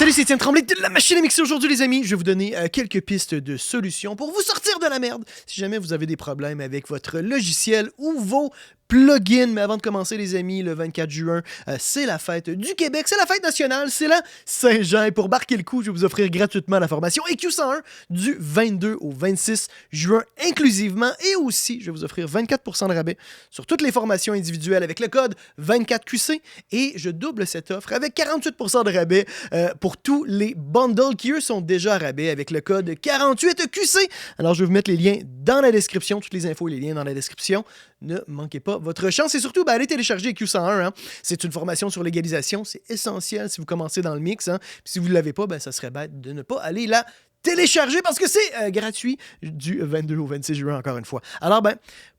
Salut, c'est Étienne Tremblay de la machine à mixer. Aujourd'hui, les amis, je vais vous donner quelques pistes de solutions pour vous sortir de la merde si jamais vous avez des problèmes avec votre logiciel ou vos plugins. Mais avant de commencer, les amis, le 24 juin, c'est la fête du Québec, c'est la fête nationale, c'est la Saint-Jean. Et pour marquer le coup, je vais vous offrir gratuitement la formation EQ101 du 22 au 26 juin inclusivement. Et aussi, je vais vous offrir 24% de rabais sur toutes les formations individuelles avec le code 24QC. Et je double cette offre avec 48% de rabais pour tous les bundles qui, eux, sont déjà à rabais avec le code 48QC. Alors, je vais vous mettre les liens dans la description, toutes les infos et les liens dans la description. Ne manquez pas votre chance et surtout, allez télécharger EQ101. Hein. C'est une formation sur l'égalisation. C'est essentiel si vous commencez dans le mix. Hein. Puis si vous ne l'avez pas, ça serait bête de ne pas aller là télécharger parce que c'est gratuit du 22 au 26 juin, encore une fois. Alors,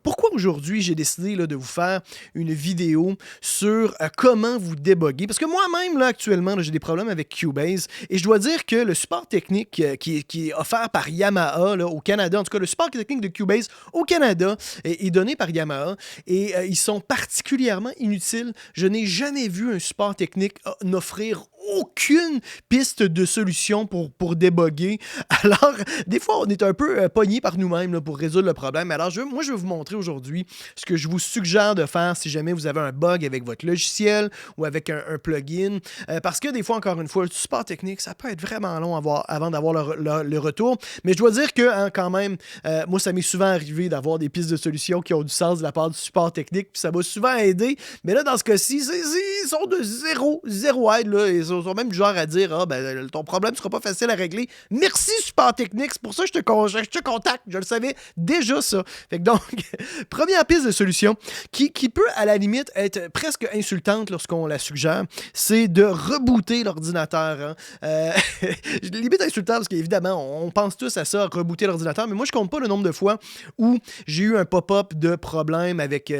pourquoi aujourd'hui j'ai décidé de vous faire une vidéo sur comment vous débugger? Parce que moi-même, là, actuellement, j'ai des problèmes avec Cubase et je dois dire que le support technique qui est offert par Yamaha là, au Canada, en tout cas, le support technique de Cubase au Canada est donné par Yamaha et ils sont particulièrement inutiles. Je n'ai jamais vu un support technique n'offrir aucune piste de solution pour débugger. Alors, des fois, on est un peu pogné par nous-mêmes pour résoudre le problème. Alors, moi, je vais vous montrer aujourd'hui ce que je vous suggère de faire si jamais vous avez un bug avec votre logiciel ou avec un plugin. Parce que des fois, encore une fois, le support technique, ça peut être vraiment long avant d'avoir le retour. Mais je dois dire que quand même, moi, ça m'est souvent arrivé d'avoir des pistes de solutions qui ont du sens de la part du support technique. Puis ça m'a souvent aidé. Mais là, dans ce cas-ci, ils sont de zéro aide. Là, ils sont même du genre à dire ton problème ne sera pas facile à régler. Merci, support technique. C'est pour ça que je te contacte. Je le savais déjà, ça. Fait que donc, première piste de solution qui peut, à la limite, être presque insultante lorsqu'on la suggère, c'est de rebooter l'ordinateur. Hein. Limite insultant parce qu'évidemment, on pense tous à ça, rebooter l'ordinateur, mais moi, je compte pas le nombre de fois où j'ai eu un pop-up de problème avec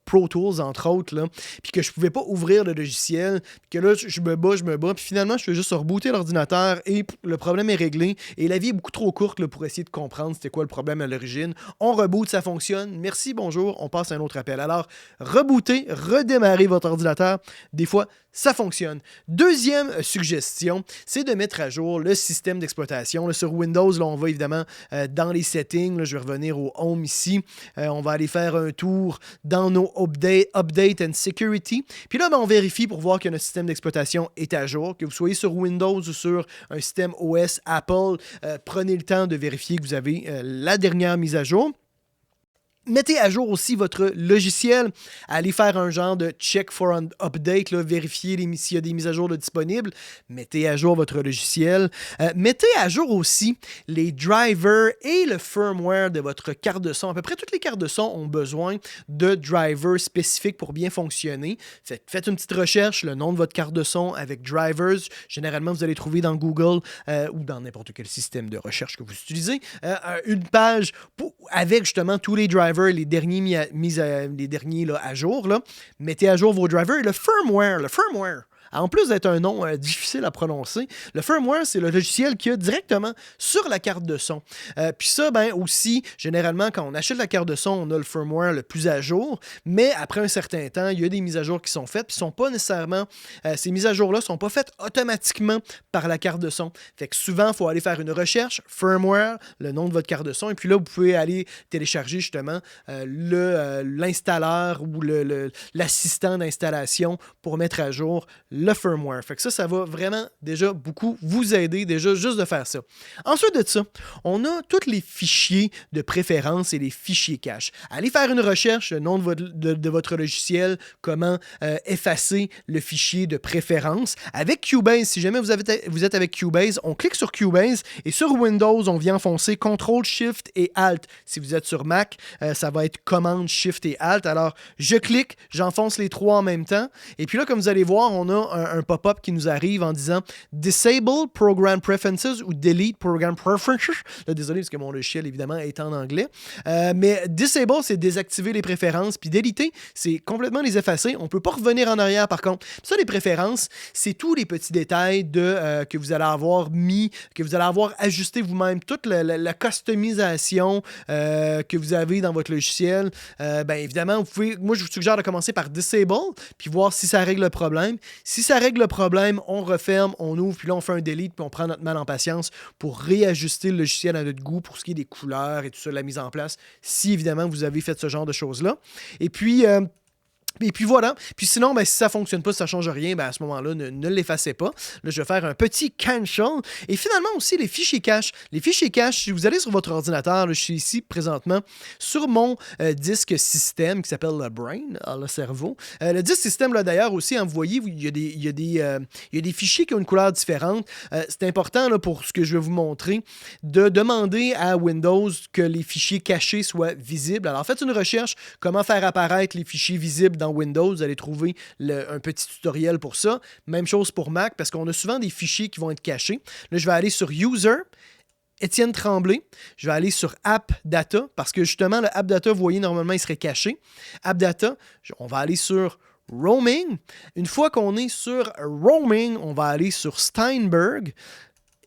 Pro Tools, entre autres, là, puis que je pouvais pas ouvrir le logiciel, puis que là, je me bats, puis finalement, je fais juste rebooter l'ordinateur et le problème est réglé. Et la vie est beaucoup trop courte là, pour essayer de comprendre c'était quoi le problème à l'origine. On reboot, ça fonctionne. Merci, bonjour, on passe à un autre appel. Alors, rebooter, redémarrer votre ordinateur, des fois, ça fonctionne. Deuxième suggestion, c'est de mettre à jour le système d'exploitation. Là, sur Windows, là, on va évidemment dans les settings. Là, je vais revenir au Home ici. On va aller faire un tour dans nos Update and Security. Puis là, on vérifie pour voir que notre système d'exploitation est à jour. Que vous soyez sur Windows ou sur un système OS Apple, prenez le temps de vérifier que vous avez la dernière mise à jour. Mettez à jour aussi votre logiciel. Allez faire un genre de check for an update, là, vérifier s'il y a des mises à jour disponibles. Mettez à jour votre logiciel. Mettez à jour aussi les drivers et le firmware de votre carte de son. À peu près toutes les cartes de son ont besoin de drivers spécifiques pour bien fonctionner. Faites une petite recherche, le nom de votre carte de son avec drivers. Généralement, vous allez trouver dans Google ou dans n'importe quel système de recherche que vous utilisez une page avec justement tous les drivers, les derniers là, à jour. Là. Mettez à jour vos drivers et le firmware. En plus d'être un nom difficile à prononcer, le firmware, c'est le logiciel qu'il y a directement sur la carte de son. Puis ça, aussi, généralement, quand on achète la carte de son, on a le firmware le plus à jour, mais après un certain temps, il y a des mises à jour qui sont faites, puis sont pas nécessairement, ces mises à jour-là sont pas faites automatiquement par la carte de son. Fait que souvent, il faut aller faire une recherche, firmware, le nom de votre carte de son, et puis là, vous pouvez aller télécharger justement l'installeur ou l'assistant d'installation pour mettre à jour le firmware. Fait que ça va vraiment déjà beaucoup vous aider, déjà juste de faire ça. Ensuite de ça, on a tous les fichiers de préférence et les fichiers cache. Allez faire une recherche, le nom de votre logiciel, comment effacer le fichier de préférence. Avec Cubase, si jamais vous êtes avec Cubase, on clique sur Cubase et sur Windows, on vient enfoncer CTRL, SHIFT et ALT. Si vous êtes sur Mac, ça va être Command, SHIFT et ALT. Alors, je clique, j'enfonce les trois en même temps. Et puis là, comme vous allez voir, on a un pop-up qui nous arrive en disant Disable Program Preferences ou Delete Program Preferences. Là, désolé parce que mon logiciel, évidemment, est en anglais. Mais Disable, c'est désactiver les préférences. Puis Delete, c'est complètement les effacer. On ne peut pas revenir en arrière, par contre. Ça, les préférences, c'est tous les petits détails que vous allez avoir mis, que vous allez avoir ajusté vous-même. Toute la customisation que vous avez dans votre logiciel. Évidemment, moi, je vous suggère de commencer par Disable, puis voir si ça règle le problème. Si Si ça règle le problème, on referme, on ouvre, puis là, on fait un delete, puis on prend notre mal en patience pour réajuster le logiciel à notre goût pour ce qui est des couleurs et tout ça, la mise en place, si évidemment vous avez fait ce genre de choses-là. Et puis voilà. Puis sinon, si ça ne fonctionne pas, si ça ne change rien, à ce moment-là, ne l'effacez pas. Là, je vais faire un petit cancel. Et finalement aussi, les fichiers cache. Les fichiers cache, si vous allez sur votre ordinateur, là, je suis ici présentement sur mon disque système qui s'appelle le brain, le cerveau. Le disque système, là, d'ailleurs, aussi, vous voyez, il y a des fichiers qui ont une couleur différente. C'est important là, pour ce que je vais vous montrer, de demander à Windows que les fichiers cachés soient visibles. Alors, faites une recherche, comment faire apparaître les fichiers visibles dans Windows, vous allez trouver un petit tutoriel pour ça. Même chose pour Mac, parce qu'on a souvent des fichiers qui vont être cachés. Là, je vais aller sur User, Étienne Tremblay. Je vais aller sur App Data, parce que justement, le App Data, vous voyez, normalement, il serait caché. App Data, on va aller sur Roaming. Une fois qu'on est sur Roaming, on va aller sur Steinberg.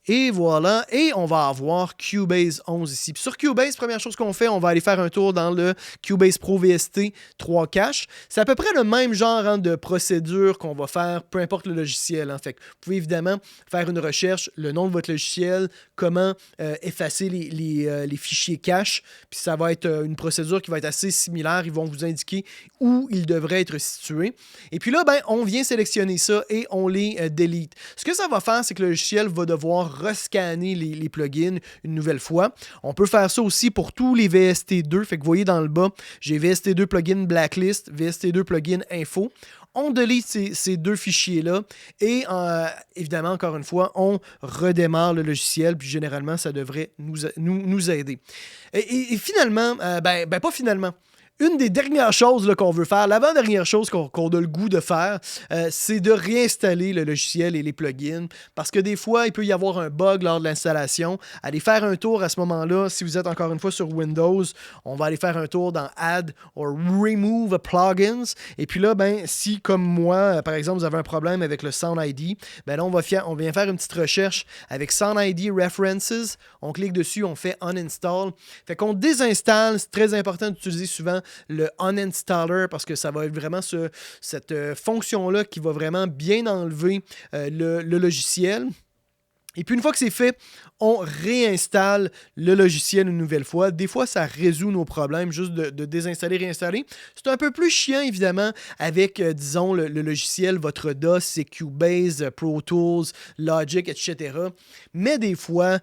Et voilà, et on va avoir Cubase 11 ici. Puis sur Cubase, première chose qu'on fait, on va aller faire un tour dans le Cubase Pro VST 3 cache. C'est à peu près le même genre de procédure qu'on va faire, peu importe le logiciel. Fait que vous pouvez évidemment faire une recherche, le nom de votre logiciel, comment effacer les fichiers cache. Puis ça va être une procédure qui va être assez similaire. Ils vont vous indiquer où ils devraient être situés. Et puis là, on vient sélectionner ça et on les delete. Ce que ça va faire, c'est que le logiciel va devoir rescanner les plugins une nouvelle fois. On peut faire ça aussi pour tous les VST2. Fait que vous voyez dans le bas, j'ai VST2 plugin Blacklist, VST2 plugin Info. On delete ces deux fichiers-là et évidemment, encore une fois, on redémarre le logiciel puis généralement, ça devrait nous aider. Et finalement, pas finalement, une des dernières choses là, qu'on veut faire, l'avant-dernière chose qu'on a le goût de faire, c'est de réinstaller le logiciel et les plugins. Parce que des fois, il peut y avoir un bug lors de l'installation. Allez faire un tour à ce moment-là. Si vous êtes encore une fois sur Windows, on va aller faire un tour dans Add or Remove Plugins. Et puis là, si comme moi, par exemple, vous avez un problème avec le Sound ID, là, on vient faire une petite recherche avec Sound ID References. On clique dessus, on fait Uninstall. Fait qu'on désinstalle. C'est très important d'utiliser souvent le uninstaller parce que ça va être vraiment cette fonction-là qui va vraiment bien enlever le logiciel. Et puis une fois que c'est fait, on réinstalle le logiciel une nouvelle fois. Des fois, ça résout nos problèmes, juste de désinstaller, réinstaller. C'est un peu plus chiant, évidemment, avec, disons, le logiciel, votre DOS, c'est Cubase, Pro Tools, Logic, etc. Mais des fois,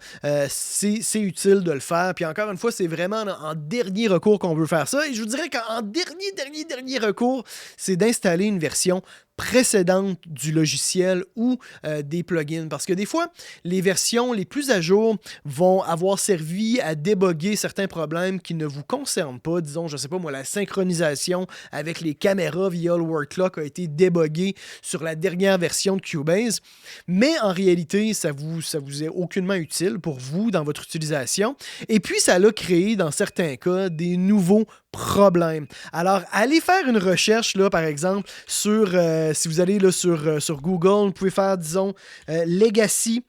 c'est utile de le faire. Puis encore une fois, c'est vraiment en dernier recours qu'on veut faire ça. Et je vous dirais qu'en dernier recours, c'est d'installer une version précédente du logiciel ou des plugins. Parce que des fois, les versions les plus à jour vont avoir servi à débugger certains problèmes qui ne vous concernent pas. Disons, je ne sais pas moi, la synchronisation avec les caméras via le word clock a été débuggée sur la dernière version de Cubase. Mais en réalité, ça vous est aucunement utile pour vous dans votre utilisation. Et puis, ça l'a créé, dans certains cas, des nouveaux problème. Alors, allez faire une recherche, là, par exemple, sur, si vous allez là, sur Google, vous pouvez faire, disons, Legacy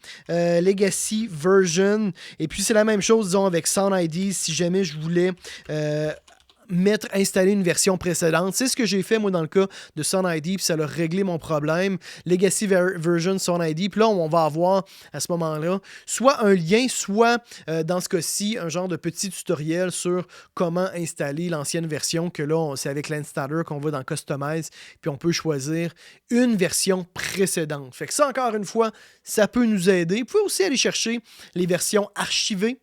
version. Et puis, c'est la même chose, disons, avec Sound ID, si jamais je voulais installer une version précédente. C'est ce que j'ai fait, moi, dans le cas de Sound ID, puis ça a réglé mon problème. Legacy version Sound ID. Puis là, on va avoir, à ce moment-là, soit un lien, soit, dans ce cas-ci, un genre de petit tutoriel sur comment installer l'ancienne version, que là, c'est avec l'installer qu'on va dans Customize, puis on peut choisir une version précédente. Fait que ça, encore une fois, ça peut nous aider. Vous pouvez aussi aller chercher les versions archivées.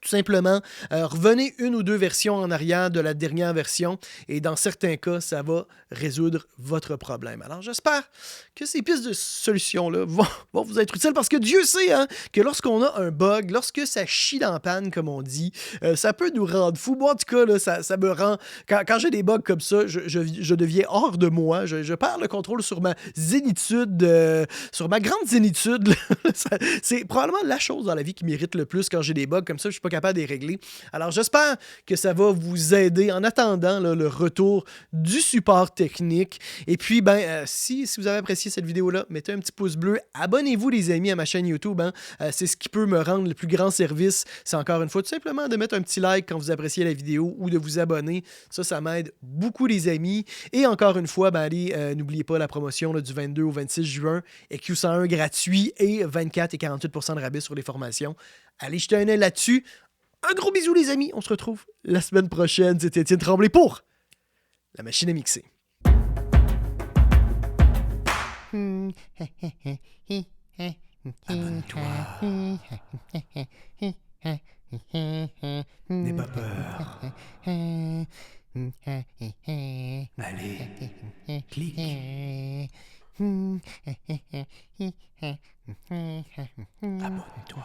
Tout simplement, revenez une ou deux versions en arrière de la dernière version et dans certains cas, ça va résoudre votre problème. Alors, j'espère que ces pistes de solutions-là vont vous être utiles parce que Dieu sait que lorsqu'on a un bug, lorsque ça chie dans la panne, comme on dit, ça peut nous rendre fous. Moi, en tout cas, là, ça me rend... Quand j'ai des bugs comme ça, je deviens hors de moi. Je perds le contrôle sur ma zénitude, sur ma grande zénitude. C'est probablement la chose dans la vie qui m'irrite le plus quand j'ai des bugs comme ça. Je suis pas capable de les régler. Alors, j'espère que ça va vous aider en attendant là, le retour du support technique. Et puis, si vous avez apprécié cette vidéo-là, mettez un petit pouce bleu. Abonnez-vous, les amis, à ma chaîne YouTube. C'est ce qui peut me rendre le plus grand service. C'est encore une fois tout simplement de mettre un petit like quand vous appréciez la vidéo ou de vous abonner. Ça m'aide beaucoup, les amis. Et encore une fois, allez, n'oubliez pas la promotion là, du 22 au 26 juin. EQ101 gratuit et 24 et 48% de rabais sur les formations. Allez jeter un œil là-dessus. Un gros bisou, les amis. On se retrouve la semaine prochaine. C'était Étienne Tremblay pour La Machine à Mixer. Abonne-toi. N'aie pas peur. Allez, clique. Abonne-toi.